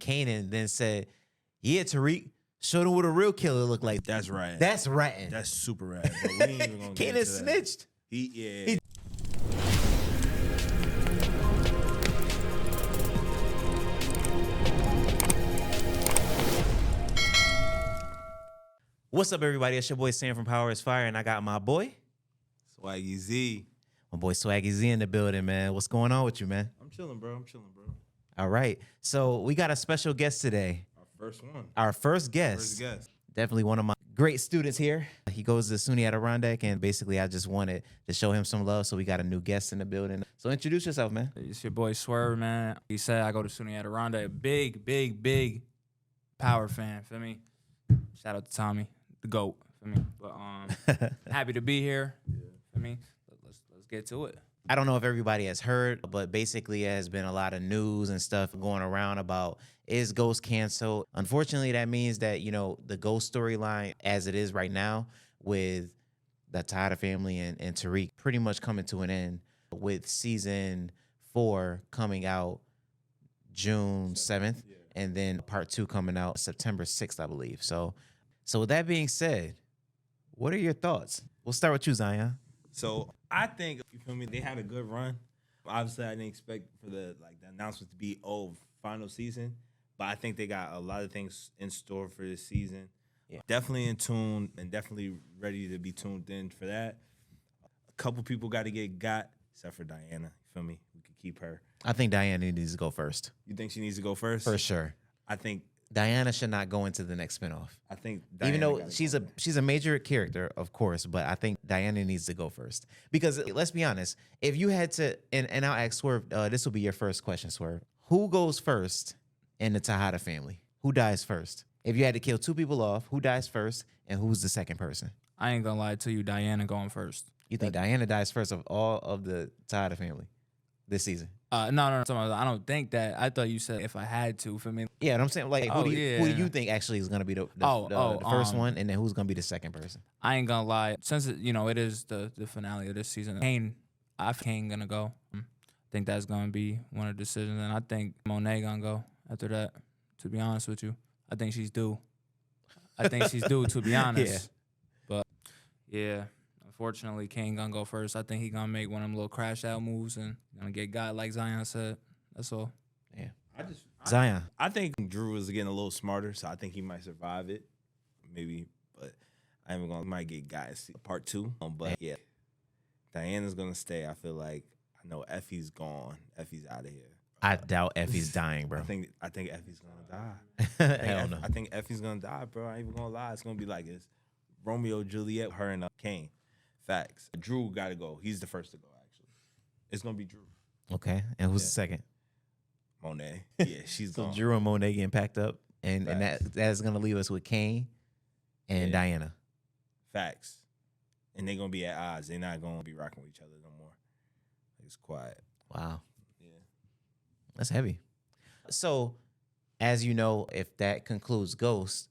Kanan then said, "Yeah, Tariq, show them what a real killer look like." That's right. That's ratting. That's super rad. But we ain't even gonna get Kanan into snitched. That. Yeah. What's up, everybody? It's your boy Sam from Powerisfire, and I got my boy Swaggy Z. My boy Swaggy Z in the building, man. What's going on with you, man? I'm chilling, bro. All right. So we got a special guest today. Our first one. Our first guest. Definitely one of my great students here. He goes to SUNY Adirondack, and basically I just wanted to show him some love, so we got a new guest in the building. So introduce yourself, man. It's your boy Swerve, man. He said I go to SUNY Adirondack. Big Power fan, feel me? Shout out to Tommy, the GOAT, feel me? But happy to be here, feel me? Let's get to it. I don't know if everybody has heard, but basically there has been a lot of news and stuff going around about, is Ghost canceled? Unfortunately, that means that, you know, the Ghost storyline as it is right now with the Tejada family and Tariq pretty much coming to an end, with season 4 coming out June 7th, and then part 2 coming out September 6th, I believe. So with that being said, what are your thoughts? We'll start with you, Zion. So I think, you feel me, they had a good run. Obviously, I didn't expect for the announcement to be final season, but I think they got a lot of things in store for this season. Yeah. Definitely in tune and definitely ready to be tuned in for that. A couple people got to get got, except for Diana. You feel me? We could keep her. I think Diana needs to go first. You think she needs to go first? For sure. I think Diana should not go into the next spinoff. I think Diana, even though she's a major character, of course, but I think Diana needs to go first. Because let's be honest, if you had to, and I'll ask Swerve, this will be your first question, Swerve. Who goes first in the Tejada family? Who dies first? If you had to kill 2 people off, who dies first, and who's the second person? I ain't gonna lie to you, Diana going first. You think Diana dies first of all of the Tejada family this season? No, I don't think that. I thought you said if I had to, for me. Yeah, and I'm saying, like, who do you think actually is going to be the first one, and then who's going to be the second person? I ain't gonna lie. Since it is the finale of this season, Kane gonna go. I think that's gonna be one of the decisions, and I think Monet gonna go after that. To be honest with you, I think she's due. To be honest. Yeah. But yeah. Unfortunately, Kane gonna go first. I think he gonna make one of them little crash out moves and gonna get got like Zion said. That's all. Yeah. Zion. I think Drew is getting a little smarter, so I think he might survive it. Maybe, but I ain't gonna might get got in part 2. But yeah, Diana's gonna stay. I feel like I know Effie's gone. Effie's out of here. I doubt Effie's dying, bro. I think Effie's gonna die. Hell no. I think Effie's gonna die, bro. I ain't even gonna lie. It's gonna be like it's Romeo, Juliet, her and Kane. Facts. Drew got to go. He's the first to go, actually. It's going to be Drew. Okay. And who's the second? Monet. Yeah, she's so gone. Drew and Monet getting packed up. And that's going to leave us with Kane and Diana. Facts. And they're going to be at odds. They're not going to be rocking with each other no more. It's quiet. Wow. Yeah. That's heavy. So, as you know, if that concludes Ghost,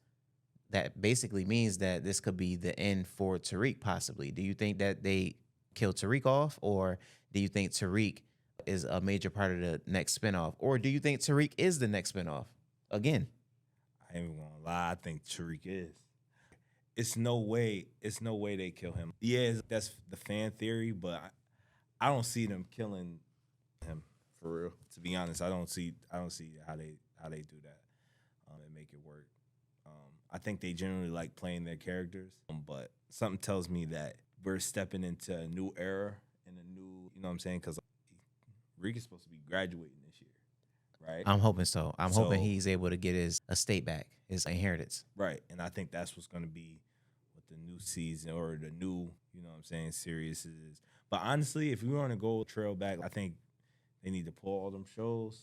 that basically means that this could be the end for Tariq, possibly. Do you think that they kill Tariq off, or do you think Tariq is a major part of the next spinoff, or do you think Tariq is the next spinoff again? I ain't even gonna lie. I think Tariq is. It's no way they kill him. Yeah, that's the fan theory, but I don't see them killing him for real. To be honest, I don't see how they do that and make it work. I think they generally like playing their characters, but something tells me that we're stepping into a new era and a new, you know what I'm saying? Because Rick is supposed to be graduating this year, right? I'm hoping so. I'm hoping he's able to get his estate back, his inheritance. Right, and I think that's what's going to be what the new season or the new, you know what I'm saying, series is. But honestly, if we want to go trail back, I think they need to pull all them shows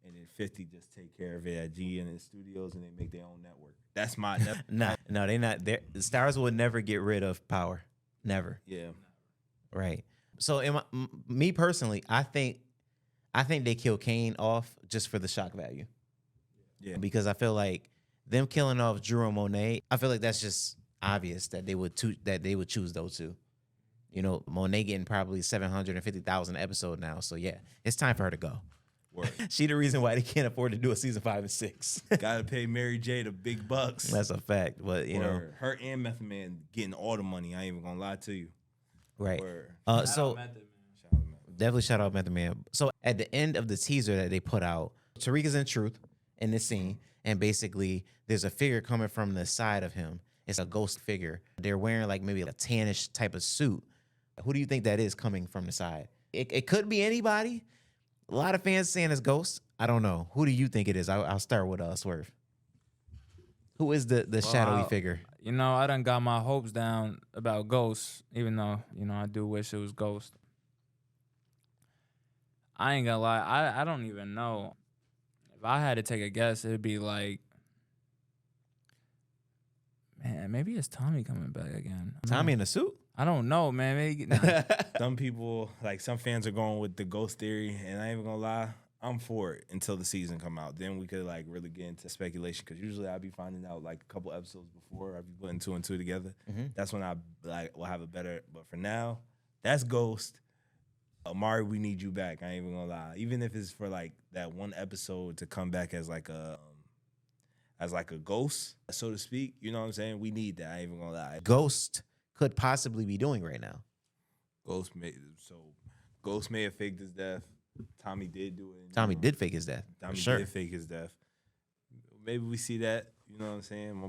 and then 50 just take care of it at G and Studios, and they make their own network. That's my no, they're not. The stars will never get rid of power. Never. Yeah. Right. So, me personally, I think they kill Kane off just for the shock value. Yeah. Because I feel like them killing off Drew and Monet, I feel like that's just obvious that they would choose those two. You know, Monet getting probably 750,000 episode now. So yeah, it's time for her to go. Word. She the reason why they can't afford to do a season 5 and 6. Gotta pay Mary J the big bucks. That's a fact. But you know, Word. Her and Method Man getting all the money. I ain't even gonna lie to you. right? Word. So Shout out to Method. definitely shout out Method Man. So at the end of the teaser that they put out, Tariq is in truth in this scene, and basically there's a figure coming from the side of him. It's a ghost figure. They're wearing like maybe a tannish type of suit. Who do you think that is coming from the side? It could be anybody. A lot of fans saying it's Ghost. I don't know. Who do you think it is? I'll start with Swerve. Who is the shadowy figure? You know, I done got my hopes down about Ghost, even though, you know, I do wish it was Ghost. I ain't gonna lie. I don't even know. If I had to take a guess, it'd be like, man, maybe it's Tommy coming back again. Tommy in the suit? I don't know, man. Maybe, Some people, like some fans are going with the ghost theory, and I ain't even gonna lie, I'm for it until the season come out. Then we could like really get into speculation, because usually I'll be finding out like a couple episodes before. I'll be putting 2 and 2 together. That's when I like will have a better. But for now, that's Ghost. Amari, we need you back. I ain't even gonna lie. Even if it's for like that one episode to come back as like a ghost, so to speak. You know what I'm saying? We need that. I ain't even gonna lie. Ghost could possibly be doing right now. Ghost may have faked his death. Tommy did do it. Tommy did fake his death. Tommy sure. did fake his death. Maybe we see that. You know what I'm saying? My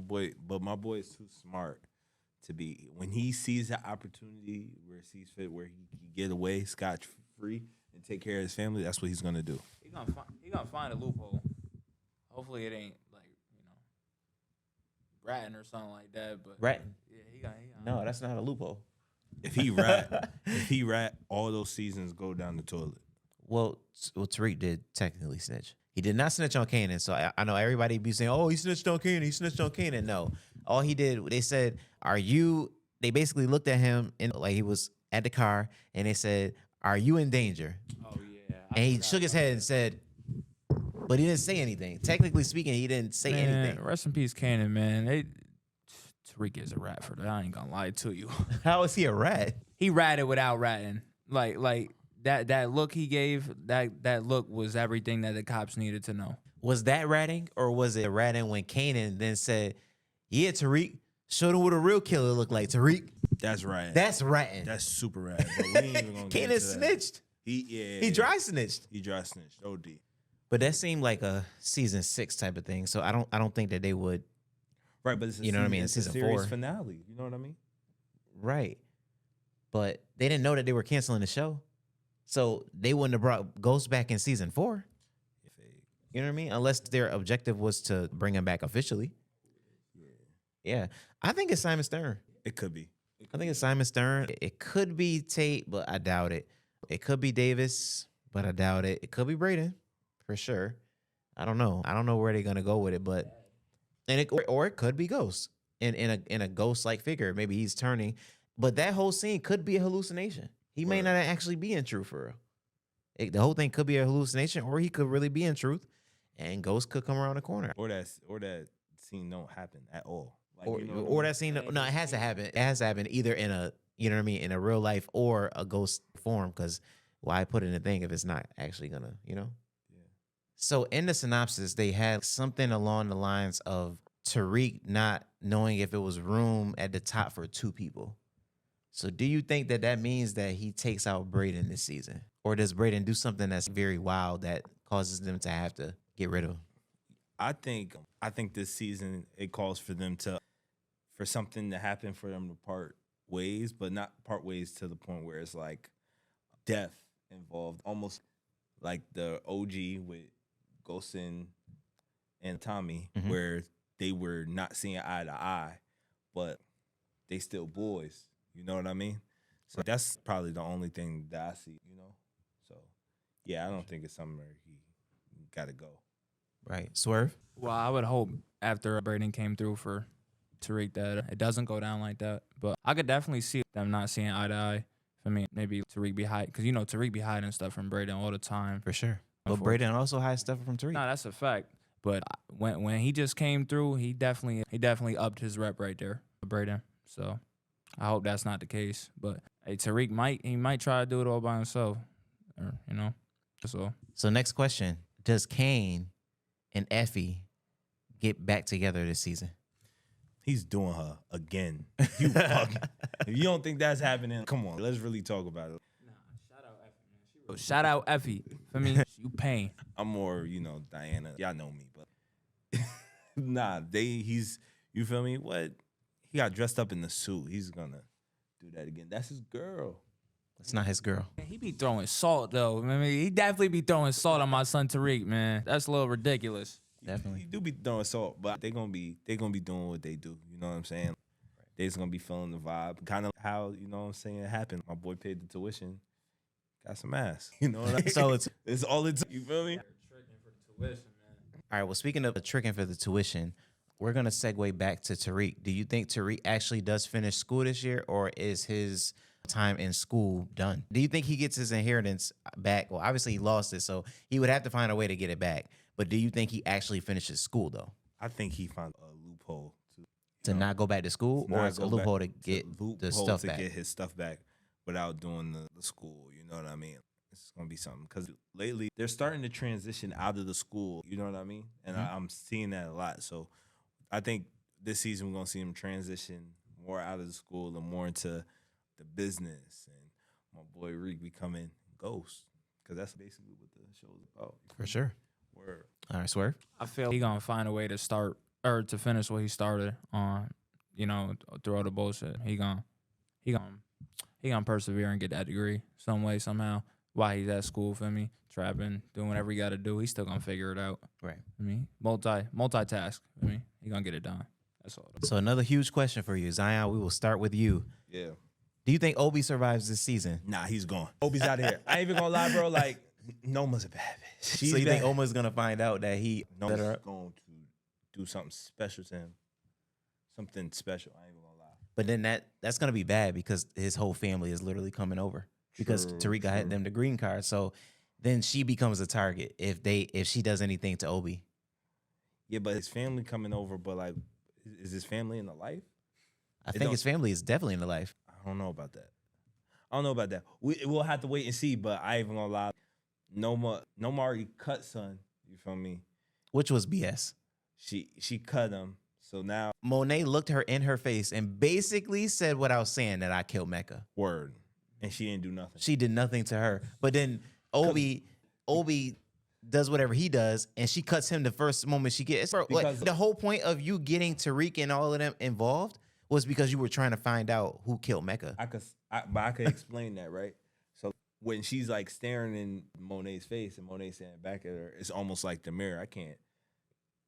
boy is too smart to be. When he sees the opportunity where he sees fit, where he can get away scotch free and take care of his family, that's what he's gonna do. he gonna find a loophole. Hopefully it ain't like, you know, ratting or something like that. But Ratting? Yeah, he gonna. No, that's not a loophole. If he rat, all those seasons go down the toilet. Well, Tariq did technically snitch. He did not snitch on Kanan. So I know everybody be saying, oh, he snitched on Kanan. He snitched on Kanan. No. All he did, they said, they basically looked at him and like he was at the car and they said, are you in danger? Oh, yeah. And he shook his head and said, but he didn't say anything. Technically speaking, he didn't say anything. Rest in peace, Kanan, man. Tariq is a rat for that. I ain't gonna lie to you. How is he a rat? He ratted without ratting. Like that look he gave, that look was everything that the cops needed to know. Was that ratting, or was it ratting when Kanan then said, yeah, Tariq, show them what a real killer look like, Tariq? That's right. That's ratting. That's super rat. But we ain't even gonna get Kanan into that. snitched. He dry snitched. He dry snitched. OD. But that seemed like a season 6 type of thing. So I don't think that they would. Right, but it's a You know what I season- mean? It's a Season series 4. finale. You know what I mean? Right. But they didn't know that they were canceling the show. So they wouldn't have brought Ghost back in season 4. You know what I mean? Unless their objective was to bring him back officially. Yeah. I think it's Simon Stern. It could be. I think it's Simon Stern. It could be Tate, but I doubt it. It could be Davis, but I doubt it. It could be Braden, for sure. I don't know. I don't know where they're gonna go with it, but or it could be Ghost in a ghost-like figure. Maybe he's turning, but that whole scene could be a hallucination. He may not actually be in truth for real. The whole thing could be a hallucination, or he could really be in truth, and Ghost could come around the corner. Or that scene don't happen at all. Like, Or, you know what I or mean? that scene, no, it has to happen. It has to happen either in a, you know what I mean, in a real life or a ghost form. Because why put in a thing if it's not actually gonna, you know? Yeah. So in the synopsis, they had something along the lines of Tariq not knowing if it was room at the top for 2 people. So do you think that means that he takes out Braden this season, or does Braden do something that's very wild that causes them to have to get rid of him? I think this season it calls for them for something to happen for them to part ways, but not part ways to the point where it's like death involved, almost like the OG with Ghost and Tommy, where they were not seeing eye to eye, but they still boys. You know what I mean? So that's probably the only thing that I see, you know? So, yeah, I don't think it's something where he got to go. Right. Swerve? Well, I would hope after Braden came through for Tariq that it doesn't go down like that. But I could definitely see them not seeing eye to eye. For me, maybe Tariq be hiding, because you know Tariq be hiding stuff from Braden all the time. For sure. But Braden also hides stuff from Tariq. No, that's a fact. But when he just came through, he definitely upped his rep right there, Braden. So I hope that's not the case. But hey, Tariq might try to do it all by himself, or you know, So next question: does Kane and Effie get back together this season? He's doing her again. You fucking. If you don't think that's happening, come on. Let's really talk about it. Shout out Effie. For me, you pain. I'm more, Diana. Y'all know me, but nah, you feel me? What? He got dressed up in the suit. He's gonna do that again. That's his girl. It's not his girl. He be throwing salt though. I mean, he definitely be throwing salt on my son Tariq, man. That's a little ridiculous. Definitely. He do be throwing salt, but they gonna be doing what they do. You know what I'm saying? They just gonna be feeling the vibe, kind of how it happened. My boy paid the tuition, got some ass. You know what I mean? So it's all it's. You feel me? All right. Well, speaking of tricking for the tuition, we're gonna segue back to Tariq. Do you think Tariq actually does finish school this year, or is his time in school done? Do you think he gets his inheritance back? Well, obviously he lost it, so he would have to find a way to get it back. But do you think he actually finishes school though? I think he found a loophole To not go back to school, or it's a loophole to get the stuff back? Get his stuff back without doing the school. You know what I mean? It's gonna be something because lately they're starting to transition out of the school. You know what I mean? And I'm seeing that a lot. So I think this season we're gonna see him transition more out of the school and more into the business. And my boy Reek becoming Ghost, because that's basically what the show's about. For sure. Word. All right, Swerve. I feel he gonna find a way to start or to finish what he started on. Through all the bullshit. He gonna persevere and get that degree some way somehow. While he's at school, for me, trapping, doing whatever he got to do, he's still gonna figure it out. Right. I mean, multitask. I mean, he gonna get it done. That's all. So another huge question for you, Zion. We will start with you. Yeah. Do you think Obi survives this season? Nah, he's gone. Obi's out of here. I ain't even gonna lie, bro. Like, Noma's a bad bitch. So you think Oma's gonna find out that he Noma's let her up? going to do something special to him. Something special. I ain't even gonna lie. But then that's gonna be bad because his whole family is literally coming over because Tariq had them the green card. So then she becomes a target if she does anything to Obi. Yeah, but his family coming over. But like, is his family in the life? I think his family is definitely in the life. I don't know about that. We'll have to wait and see. But I ain't even gonna lie. Noma already cut son. You feel me? Which was BS. She cut him. So now Monet looked her in her face and basically said what I was saying, that I killed Mecca. word, and she didn't do nothing. She did nothing to her. But then Obi does whatever he does, and she cuts him the first moment she gets. Bro, like, the whole point of you getting Tariq and all of them involved was because you were trying to find out who killed Mecca. I could explain that, right? So when she's like staring in Monet's face and Monet saying back at her, it's almost like the mirror.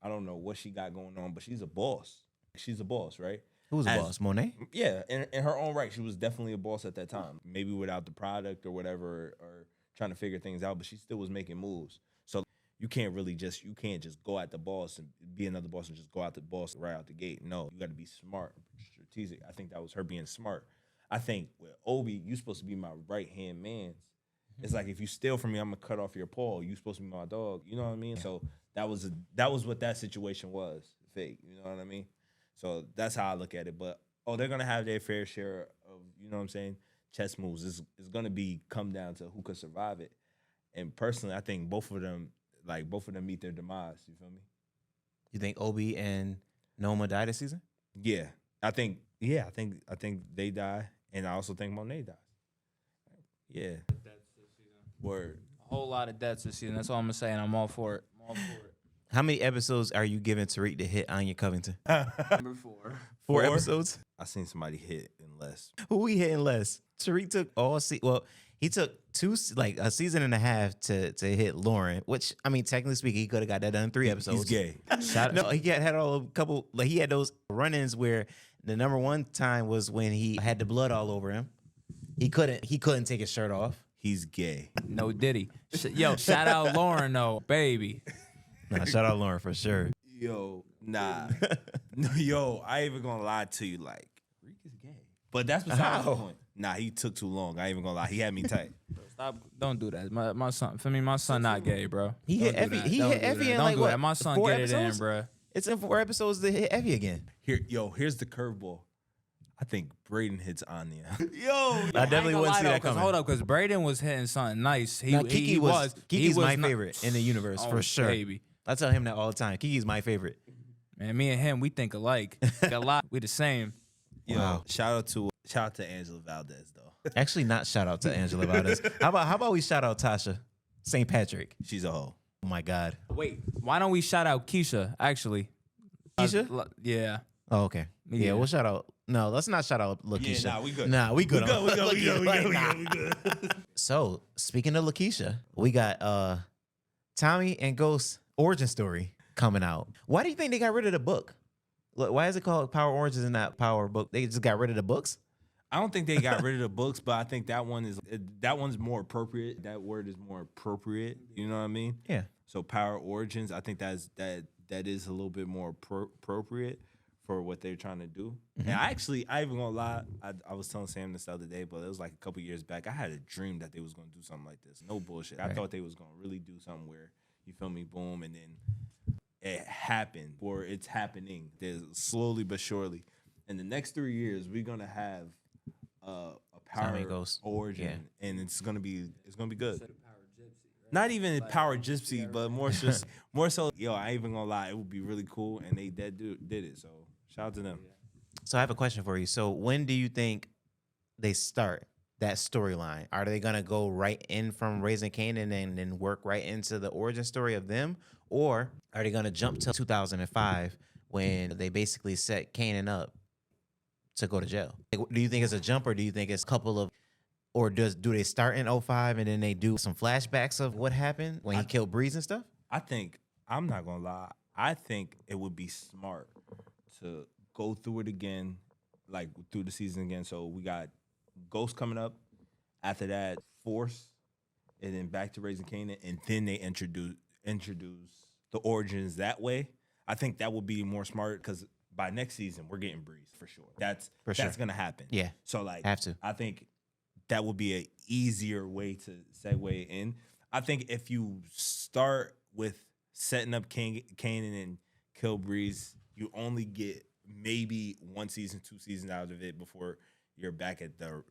I don't know what she got going on, but she's a boss. She's a boss, right? Who was the boss? Monet? Yeah, in her own right, she was definitely a boss at that time. Maybe without the product or whatever, or trying to figure things out, but she still was making moves. So you can't just go at the boss and be another boss and just go out the boss right out the gate. No, you got to be smart, strategic. I think that was her being smart. I think with Obi, you're supposed to be my right hand man. It's like, if you steal from me, I'm gonna cut off your paw. You're supposed to be my dog. You know what I mean? So that was what that situation was. Fake. You know what I mean? So that's how I look at it. But they're gonna have their fair share of, you know what I'm saying, chess moves. It's gonna come down to who could survive it. And personally, I think both of them meet their demise. You feel me? You think Obi and Noma die this season? Yeah, I think they die, and I also think Monet dies. Yeah. Word. A whole lot of deaths this season. That's all I'm gonna say, and I'm all for it. How many episodes are you giving Tariq to hit Anya Covington? Number 4. 4 episodes? I seen somebody hit in less. Who we hitting less? Tariq took he took a season and a half to hit Lauren, which, I mean, technically speaking, he could have got that done in 3 episodes. He's gay. No, he had a couple, like, he had those run-ins where the number one time was when he had the blood all over him. He couldn't take his shirt off. He's gay. No Diddy. Yo, shout out Lauren though, baby. Nah, shout out Lauren for sure. Yo, nah. Yo, I ain't even gonna lie to you. Like, Reek is gay. But that's besides the point. Nah, he took too long. I ain't even gonna lie. He had me tight. Stop. Don't do that. My son, for me, my son not gay, bro. He hit Effie. He hit Effie in like what? My son 4 get episodes? it in, bro. It's in 4 episodes to hit Effie again. Here's the curveball. I think Braden hits Anya. I definitely wouldn't see that coming. Hold up, because Braden was hitting something nice. Now, Kiki's my not- favorite in the universe for sure. Baby. I tell him that all the time. Kiki's my favorite. Man, me and him, we think alike. A lot. We the same. Yo, Wow. shout out to Angela Valdez though. Actually, not shout out to Angela about this. How about we shout out Tasha St. Patrick? She's a hoe. Oh my God. Wait, why don't we shout out Keisha, actually? Keisha? Yeah. Oh, okay. Yeah, Yeah. we'll shout out. No, let's not shout out Lakeisha. Nah, we good. Nah, we good. We on Lakeisha. we good. So, speaking of Lakeisha, we got Tommy and Ghost origin story coming out. Why do you think they got rid of the book? Why is it called Power Oranges and not Power Book? They just got rid of the books? I don't think they got rid of the books, but I think that one's more appropriate. That word is more appropriate. You know what I mean? Yeah. So Power Origins, I think that is a little bit more appropriate for what they're trying to do. Mm-hmm. And I even gonna lie, I was telling Sam this the other day, but it was like a couple years back. I had a dream that they was gonna do something like this. No bullshit. I Right. thought they was gonna really do something where, you feel me, boom, and then it happened, or it's happening. There's slowly but surely. In the next 3 years, we're gonna have a Power Ghost. Origin, and it's gonna be good. Not even Power Gypsy, but more so. Yo, I ain't even gonna lie, it would be really cool, and they did it. So shout out to them. So I have a question for you. So when do you think they start that storyline? Are they gonna go right in from Raising Kanan and then work right into the origin story of them, or are they gonna jump to 2005 when they basically set Kanan up to go to jail? Like, do you think it's a jump, or do you think it's a couple of, or do they start in 05 and then they do some flashbacks of what happened when he killed Breeze and stuff? I think, I'm not gonna lie, I think it would be smart to go through it again, like through the season again. So we got Ghost coming up. After that, Force, and then back to Raising Kanan, and then they introduce the origins that way. I think that would be more smart, because by next season we're getting Breeze for sure. That's gonna happen. Yeah. So like, Have to. I think that would be an easier way to segue in. I think if you start with setting up Kanan and Kill Breeze, you only get maybe 1 season, 2 seasons out of it before you're back at the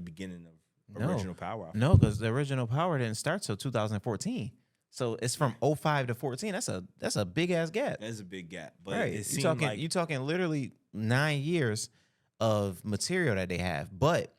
beginning of original Power. No, because the original Power didn't start till 2014. So it's from 05 to 14. That's a big ass gap. That's a big gap. But Right. it You seemed talking like you talking literally 9 years of material that they have. But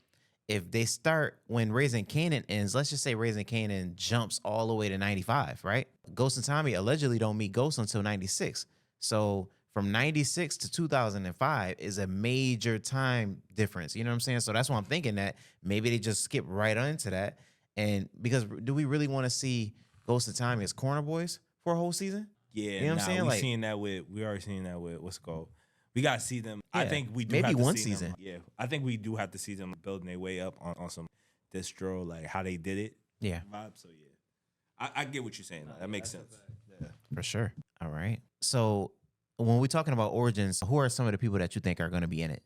if they start when Raising Kanan ends, let's just say Raising Kanan jumps all the way to 95, right? Ghost and Tommy allegedly don't meet Ghost until 96. So from 96 to 2005 is a major time difference. You know what I'm saying? So that's why I'm thinking that maybe they just skip right into that. And because do we really want to see Ghost and Tommy as corner boys for a whole season? yeah, you know what I'm saying? We already seen that with what's it called. We gotta see them. I Yeah, think we do maybe have to one see them. season. Yeah, I think we do have to see them building their way up on some distro, like how they did it. Yeah, Vibe. So yeah, I get what you're saying. That makes sense. for sure. All right. So when we're talking about origins, who are some of the people that you think are going to be in it?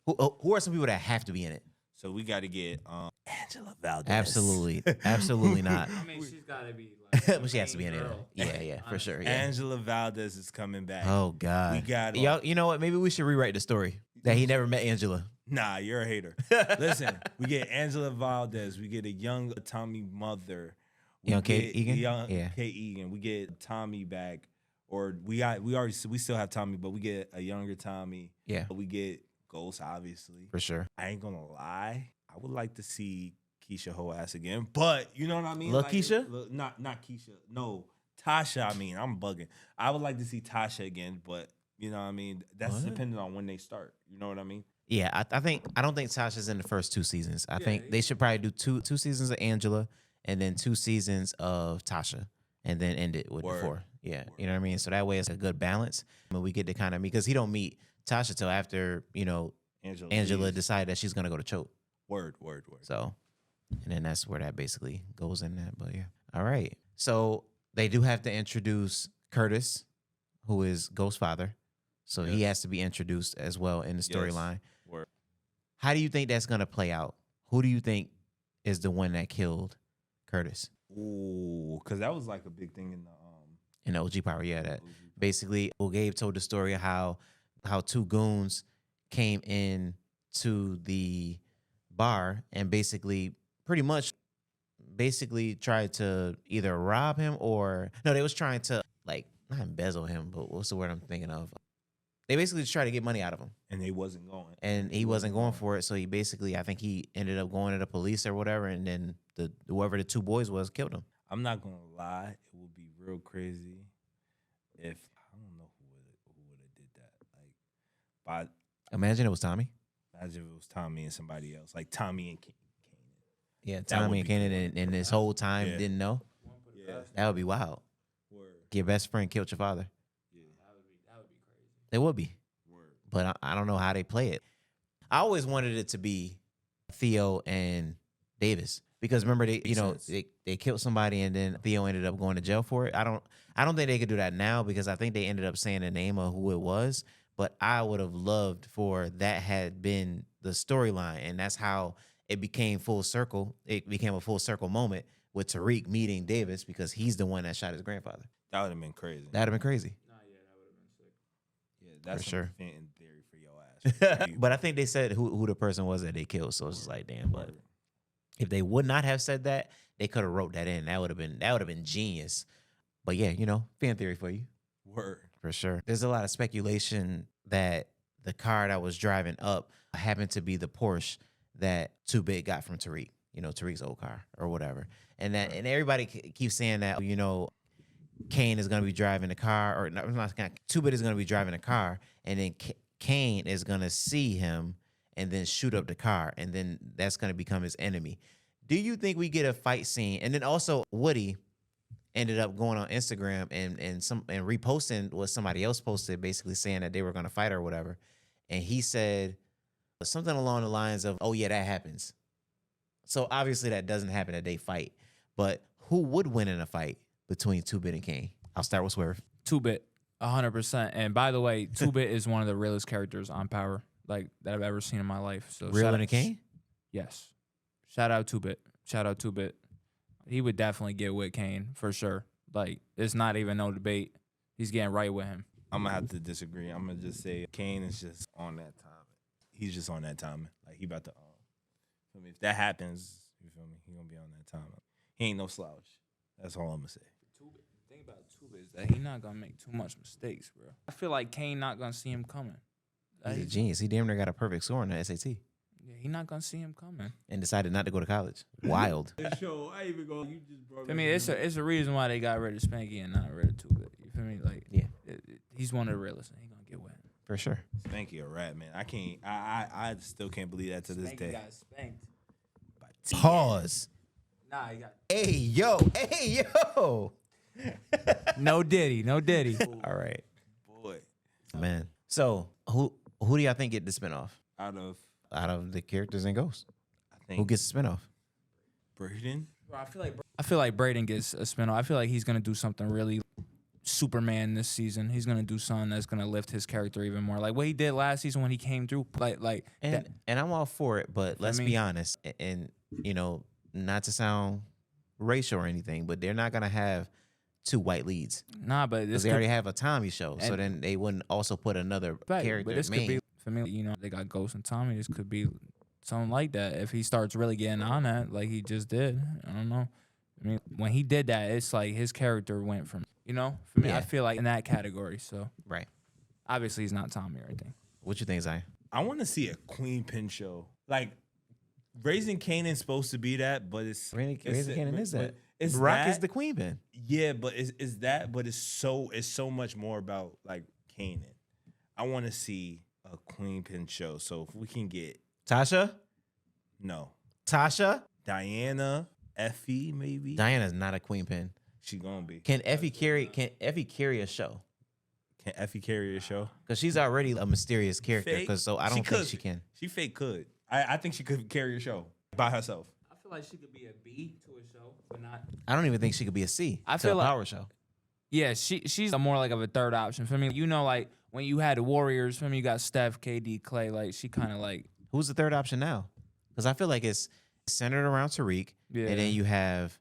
Who are some people that have to be in it? So we got to get Angela Valdez. Absolutely. Absolutely not. I mean, she's got to be But she has to be in it. Yeah, for sure. Yeah. Angela Valdez is coming back. Oh God. We got y'all. You know what? Maybe we should rewrite the story that he never met Angela. Nah, you're a hater. Listen, we get Angela Valdez. We get a young Tommy mother. We Young Kate get Egan? Young Yeah. Kate Egan. We get Tommy back, or we still have Tommy, but we get a younger Tommy. Yeah, We get Ghost, obviously. for sure. I ain't gonna lie. I would like to see Keisha whole ass again, but you know what I mean. Lil Keisha? Not Keisha. No, Tasha. I mean, I'm bugging. I would like to see Tasha again, but you know what I mean. That's What? dependent on when they start. You know what I mean? Yeah, I don't think Tasha's in the first 2 seasons. I think they should probably do two seasons of Angela and then 2 seasons of Tasha and then end it with Word. the 4. Yeah, you know what I mean. So that way it's a good balance. I mean, we get to kind of because he don't meet Tasha till after Angela leaves. decided that she's gonna go to Choke. Word. So, and then that's where that basically goes in that. But yeah, all right. So they do have to introduce Curtis, who is Ghost's father. So he has to be introduced as well in the storyline. Word. How do you think that's gonna play out? Who do you think is the one that killed Curtis Ooh, because that was like a big thing in the in the OG Power? Yeah, that basically Gabe told the story of how 2 goons came in to the bar and pretty much tried to either rob him or no, they was trying to like not embezzle him, but what's the word I'm thinking of? They basically just tried to get money out of him. And they wasn't going. And he wasn't going for it. So he basically, I think he ended up going to the police or whatever, and then whoever the two boys was killed him. I'm not gonna lie, it would be real crazy if I don't know who would have did that. Like, Imagine it was Tommy. imagine if it was Tommy and somebody else, like Tommy and Kanan. Yeah, That Tommy would and be Kanan and this whole time Yeah. didn't know. Yeah, That would be wild. word. Your best friend killed your father. Yeah, That would be crazy. It would be. word. But I don't know how they play it. I always wanted it to be Theo and Davis because remember Makes sense. they killed somebody and then Theo ended up going to jail for it. I don't think they could do that now because I think they ended up saying the name of who it was. But I would have loved for that had been the storyline, and that's how it became full circle. It became a full circle moment with Tariq meeting Davis because he's the one that shot his grandfather. That would have been crazy. That'd have been crazy. Nah, yeah, that would have been sick. Yeah, that's For some sure. fan theory for your ass. But I think they said who the person was that they killed. So it's just like, damn. But if they would not have said that, they could have wrote that in. That would have been genius. But yeah, fan theory for you Word. for sure. There's a lot of speculation that the car that was driving up happened to be the Porsche that 2-Bit got from Tariq. Tariq's old car or whatever. And everybody keeps saying that Kane is going to be driving the car, or not 2-Bit is going to be driving the car, and then Kane is going to see him and then shoot up the car, and then that's going to become his enemy. Do you think we get a fight scene? And then also Woody ended up going on Instagram and reposting what somebody else posted, basically saying that they were going to fight or whatever. And he said something along the lines of, "Oh yeah, that happens." So obviously that doesn't happen, that they fight. But who would win in a fight between 2-Bit and Kane? I'll start with Swerve. 2-Bit, 100%. And by the way, 2-Bit is one of the realest characters on Power that I've ever seen in my life. So Realer than Kane? Yes. Shout out 2-Bit. Shout out 2-Bit. He would definitely get with Kane for sure. Like, it's not even no debate. He's getting right with him. I'm gonna have to disagree. I'm gonna just say Kane is just on that time. He's just on that time. Like he about to. I mean, if that happens, you feel me? He gonna be on that time. He ain't no slouch. That's all I'm gonna say. The thing about 2-Bit is that he's not gonna make too much mistakes, bro. I feel like Kane not gonna see him coming. He's a genius. He damn near got a perfect score on the SAT Yeah, he not gonna see him coming. and decided not to go to college. Wild. Show, I even go. You just brought. I mean, it's a reason why they got rid of Spanky and not rid of 2-Bit. You feel me? Like, Yeah. He's one of the realest. And he gonna get with him. For sure. Spanky a rat, man. I can't. I still can't believe that to this day. got spanked. Pause. Nah, he got Hey, yo. no Diddy. All right, Boy, man. So who do y'all think get the spinoff out of out of the characters in Ghost? I think Who gets the spinoff? Braden. Bro, I feel like Braden gets a spin-off. I feel like he's gonna do something really Superman this season. He's gonna do something that's gonna lift his character even more. Like what he did last season when he came through. Like And I'm all for it, but let's mean- be honest. And not to sound racial or anything, but they're not gonna have 2 white leads nah, but because this they could, already have a Tommy show. So and- then they wouldn't also put another fact, character. but this main. could be for me. They got Ghost and Tommy. This could be something like that if he starts really getting on that, like he just did. I don't know. I mean, when he did that, it's like his character went from for me. Yeah. I feel like in that category. So Right. obviously he's not Tommy or anything. What you think, Zion? I want to see a Queen Pin show. Like Raising Kanan's supposed to be that, but it's Raising Kanan is but that? It's Rock that, is the queen pin. Yeah, but it's that, but it's so much more about like Kanan. I want to see a Queen Pin show. So if we can get Tasha? Diana, Effie, maybe Diana's not a queen pin. she gonna be. Can Effie carry a show? Can Effie carry a show? Because she's already a mysterious character. Fake. Because so I don't think she can. She fake could. I think she could carry a show by herself. I feel like she could be a B to a show, but not. I don't even think she could be a C. I to feel a like- power show. Yeah, she's more like of a third option for me. Like when you had the Warriors, for me, you got Steph, KD, Clay. Like she kind of like Who's the third option now? Because I feel like it's centered around Tariq, yeah. and then you have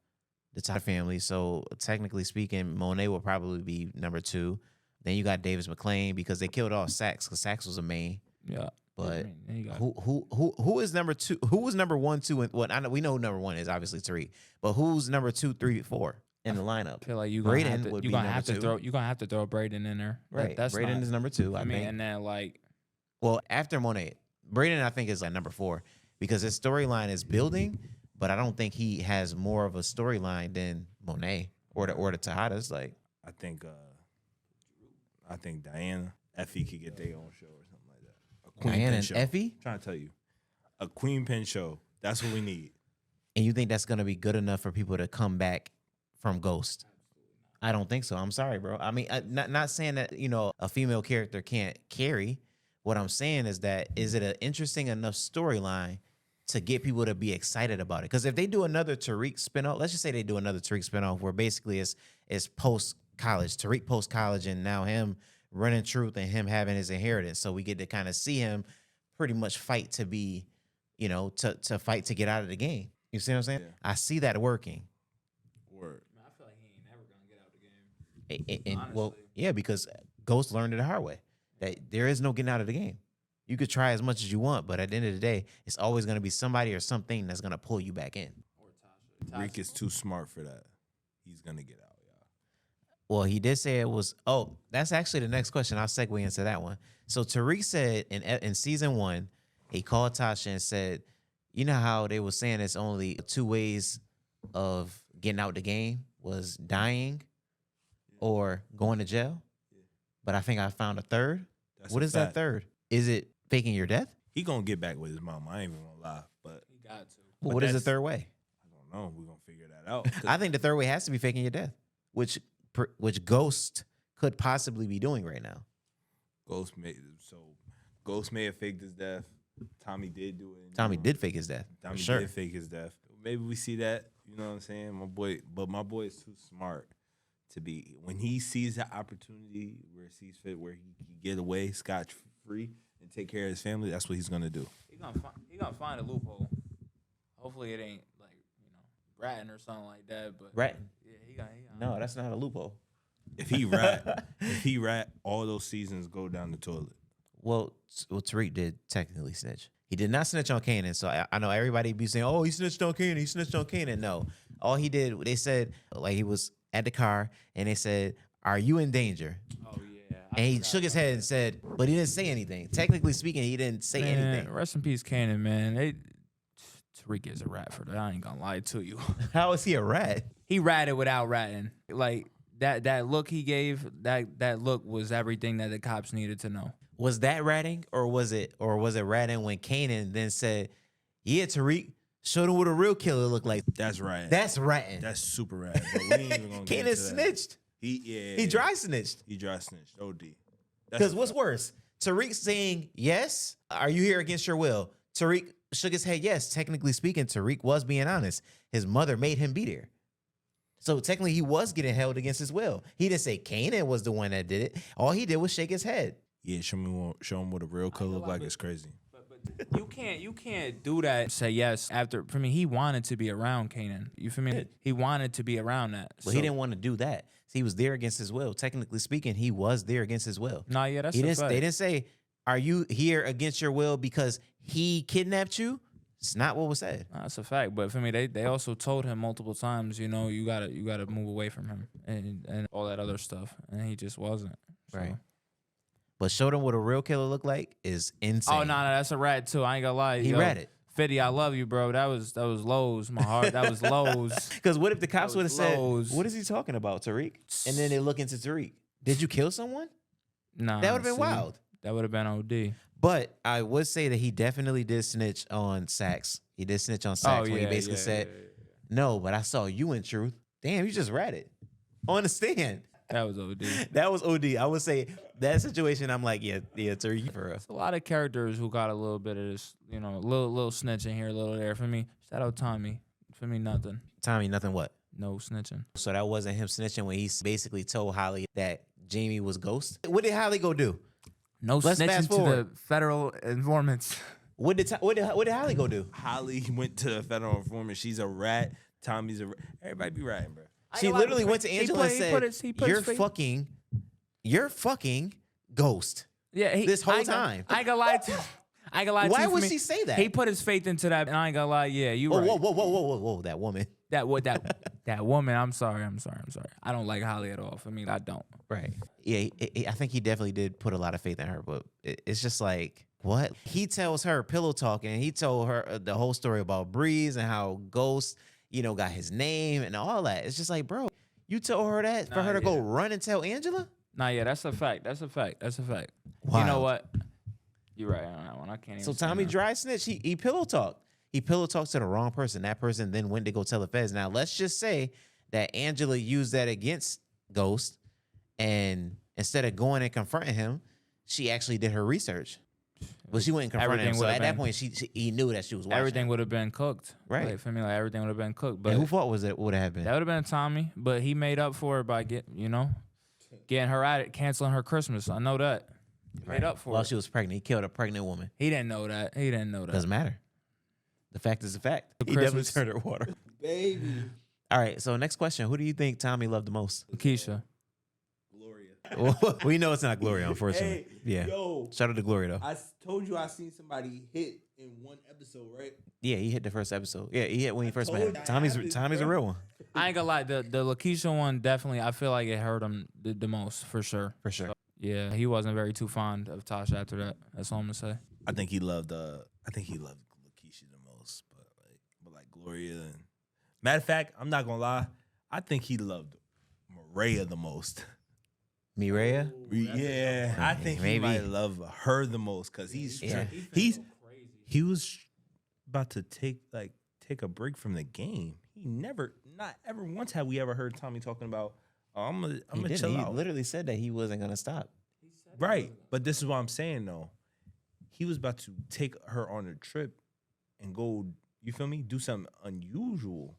the Todd family. So technically speaking, Monet will probably be number 2. Then you got Davis McClain because they killed off Sax because Sax was a main. yeah. But then you got- who is number two? Who was number 1, 2, and what? I know we know number 1 is obviously Tariq, but who's number 2, 3, 4 in the lineup? I feel like you're gonna have Braden to, would you're be gonna number have to 2. throw you're gonna have to throw Braden in there. Right. That's Braden not, is number 2. I I mean, think. and then like Well, after Monet, Braden I think is like number 4 because his storyline is building, but I don't think he has more of a storyline than Monet or the Tejadas. Like I think Diana, Effie could get their own show or something like that. A Queen Diana Pen and show. Effie, I'm trying to tell you, a Queen Pen show. That's what we need. and you think that's gonna be good enough for people to come back from Ghost? I don't think so. I'm sorry, bro. I mean, not saying that a female character can't carry. What I'm saying is that is it an interesting enough storyline to get people to be excited about it? Because if they do another Tariq spinoff, let's just say they do another Tariq spinoff where basically it's post college, Tariq post college, and now him running Truth and him having his inheritance. So we get to kind of see him pretty much fight to be, to fight to get out of the game. You see what I'm saying? Yeah. I see that working. Word. I feel like he ain't never gonna get out the game. Well, Honestly. yeah, because Ghost learned it the hard way that there is no getting out of the game. You could try as much as you want, but at the end of the day, it's always going to be somebody or something that's going to pull you back in. Or Tasha. Reek is too smart for that. He's gonna get out, y'all. Well, he did say it was. Oh, that's actually the next question. I'll segue into that one. So Tariq said in season 1, he called Tasha and said, "You know how they were saying it's only 2 ways of getting out the game was dying or going to jail, but I think I found a third. That's What a is that fact. third? Is it faking your death? He gonna get back with his mom. I ain't even gonna lie, but He got to. Well, But what is the that's- third way? I don't know. We're gonna figure that out. 'Cause I think the third way has to be faking your death, which Ghost could possibly be doing right now. Ghost may have faked his death. Tommy did do it. Tommy did fake his death. Tommy for sure. did fake his death. Maybe we see that. You know what I'm saying? My boy is too smart to be. When he sees the opportunity where he sees fit, where he can get away scotch free and take care of his family, that's what he's gonna do. He gonna find a loophole. Hopefully it ain't like ratting or something like that. But Ratting? Yeah, he got. No, that's not a loophole. If he rat, all those seasons go down the toilet. Well, Tariq did technically snitch. He did not snitch on Kanan. So I know everybody be saying, "Oh, he snitched on Kanan. He snitched on Kanan." No, all he did, they said, like he was at the car and they said, "Are you in danger?" Oh yeah. And he shook his head and said, but he didn't say anything. Technically speaking, he didn't say anything. Rest in peace, Kanan, man. Tariq is a rat for that. I ain't gonna lie to you. How is he a rat? He ratted without ratting. Like that look he gave, that look was everything that the cops needed to know. Was that ratting or was it ratting when Kanan then said, "Yeah, Tariq, showed him what a real killer looked like." That's right. That's ratting. That's super rat. But we ain't even gonna get Kanan into that. snitched. He Dry snitched. He dry snitched. OD. Because what's worse? Tariq saying, "Yes, are you here against your will?" Tariq shook his head, yes. Technically speaking, Tariq was being honest. His mother made him be there. So technically he was getting held against his will. He didn't say Kanan was the one that did it. All he did was shake his head. Yeah, show him what a real killer look like. It's crazy. But you can't do that. Say yes after. For me, he wanted to be around Kanan. You feel me? He wanted to be around that. But he didn't want to do that. So he was there against his will. Technically speaking, he was there against his will. Nah, yeah, that's He a didn't. fact. They didn't say, "Are you here against your will because he kidnapped you?" It's not what was said. Nah, that's a fact. But for me, they also told him multiple times, you gotta move away from him and all that other stuff, and he just wasn't. So. Right. But showed him what a real killer looked like is insane. Oh no, that's a rat too. I ain't gonna lie. He ratted. 50, I love you, bro. That was lows. My heart. That was lows. Because what if the cops would have said, lows. "What is he talking about, Tariq?" And then they look into Tariq. Did you kill someone? Nah, That would have been see, wild. That would have been OD. But I would say that he definitely did snitch on Sax. He did snitch on Sax when he basically said, "No, but I saw you in truth." Damn, you just ratted on the stand. That was OD. That was OD. I would say that situation. I'm like, yeah, Tariq for real. A lot of characters who got a little bit of this, little snitching here, a little there. For me, shout out Tommy. For me, nothing. Tommy, nothing. What? No snitching. So that wasn't him snitching when he basically told Holly that Jamie was ghost. What did Holly go do? No Let's snitching fast to forward. the federal informants. What did Holly go do? Holly went to the federal informant. She's a rat. Tommy's a rat. Everybody be ratting, bro. She literally went to Angela and said, "You're fucking ghost." Yeah, this whole I ain't gonna- time. I ain't gonna lie to you. I ain't gonna lie to Why you, for would me, she say that? He put his faith into that, and I ain't gonna lie. Yeah, you Whoa, right. whoa, that woman. That woman. I'm sorry. I don't like Holly at all. For me, I don't. Right. Yeah, I think he definitely did put a lot of faith in her, but it's just like, what? He tells her pillow talking, and he told her the whole story about Breeze and how Ghost, got his name and all that. It's just like, bro, you told her that for her to go run and tell Angela? Nah, yeah, that's a fact. That's a fact. You Wild. know what? You're right on that one. I can't even. So say Tommy no. dry snitch, he pillow talked. He pillow talked to the wrong person. That person then went to go tell the feds. Now, let's just say that Angela used that against Ghost, and instead of going and confronting him, she actually did her research. But she wouldn't confront him. So at that point, he knew that she was watching. Everything would have been cooked. Right. Like, for me, like everything would have been cooked. But And who fault would it have been? that would have been Tommy. But he made up for it by getting her at it, canceling her Christmas. I know that. He made up for While it. she was pregnant. He killed a pregnant woman. He didn't know that. Doesn't matter. The fact is the fact. He Christmas. definitely turned her water. Baby. All right. So next question. Who do you think Tommy loved the most? Keisha. Gloria. We know it's not Gloria, unfortunately. Yeah. Yo, Shout out to Gloria, though. I told you I seen somebody hit in one episode, right? Yeah, he hit the first episode. Yeah, he hit when he first met told him. you, Tommy's a bro. real one. I ain't gonna lie. The Lakeisha one definitely. I feel like it hurt him the most for sure. For sure. Yeah, he wasn't very too fond of Tasha after that. That's all I'm gonna say. I think he loved Lakeisha the most, but like Gloria. And matter of fact, I'm not gonna lie. I think he loved Maria the most. Mireya? Yeah, I think he might love her the most because he was about to take a break from the game. Not ever once have we ever heard Tommy talking about, I'm gonna chill out. He literally said that he wasn't gonna stop. Right, but this is what I'm saying though. He was about to take her on a trip and go. You feel me? Do something unusual.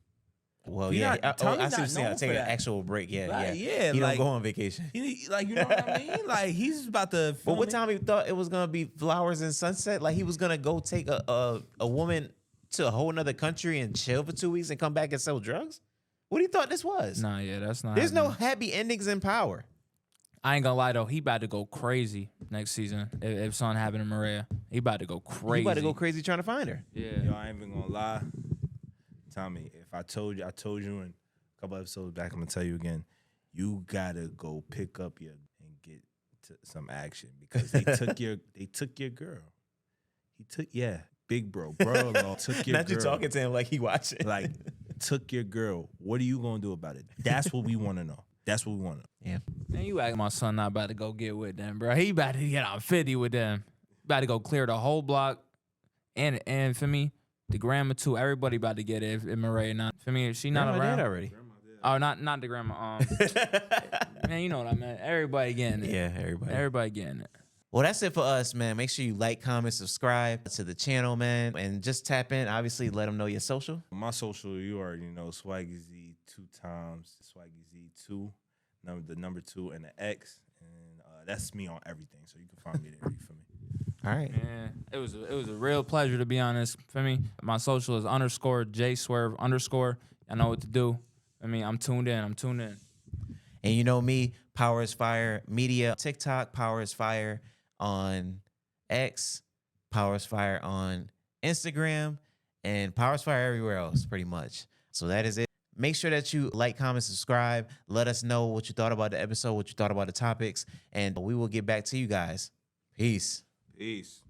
Well, He yeah. not- I see what Tommy's you're not saying. known Take for an that. actual break. Yeah, Like, yeah. yeah, He like- don't go on vacation. You know what I mean? Like he's about to. But what me? Tommy thought it was gonna be flowers and sunset? Like he was gonna go take a woman to a whole nother country and chill for 2 weeks and come back and sell drugs? What do you thought this was? Nah, yeah, that's not. There's no happening. happy endings in Power. I ain't gonna lie though. He about to go crazy next season if something happened to Maria. He about to go crazy. You about to go crazy trying to find her. Yeah. Yo, I ain't even gonna lie, Tommy. If I told you in a couple episodes back, I'm gonna tell you again. You gotta go pick up and get to some action because they took your girl. Big bro, along, took your Not girl. you talking to him like he watching. Like took your girl. What are you gonna do about it? That's what we want to know. That's what we want to know. Yeah. Man, you act my son not about to go get with them, bro. He about to get on 50 with them. About to go clear the whole block. And for me, the grandma too. Everybody about to get it if Maria not. For me, if she not Grandma around. did already. Oh, not the grandma. Man, you know what I meant. Everybody getting it. Yeah, everybody. Everybody getting it. Well, that's it for us, man. Make sure you like, comment, subscribe to the channel, man. And just tap in. Obviously, let them know your social. My social, you already know, Swaggy Z 2 times, Swaggy Z 2, the number 2 and the X, and that's me on everything. So you can find me there. You feel me? All right. Yeah, it was a real pleasure to be honest. For me, my social is _JSwerve_. I know what to do. I mean, I'm tuned in. And you know me, Powerisfire Media, TikTok, Powerisfire on X, Powerisfire on Instagram, and Powerisfire everywhere else, pretty much. So that is it. Make sure that you like, comment, subscribe. Let us know what you thought about the episode, what you thought about the topics, and we will get back to you guys. Peace. Peace.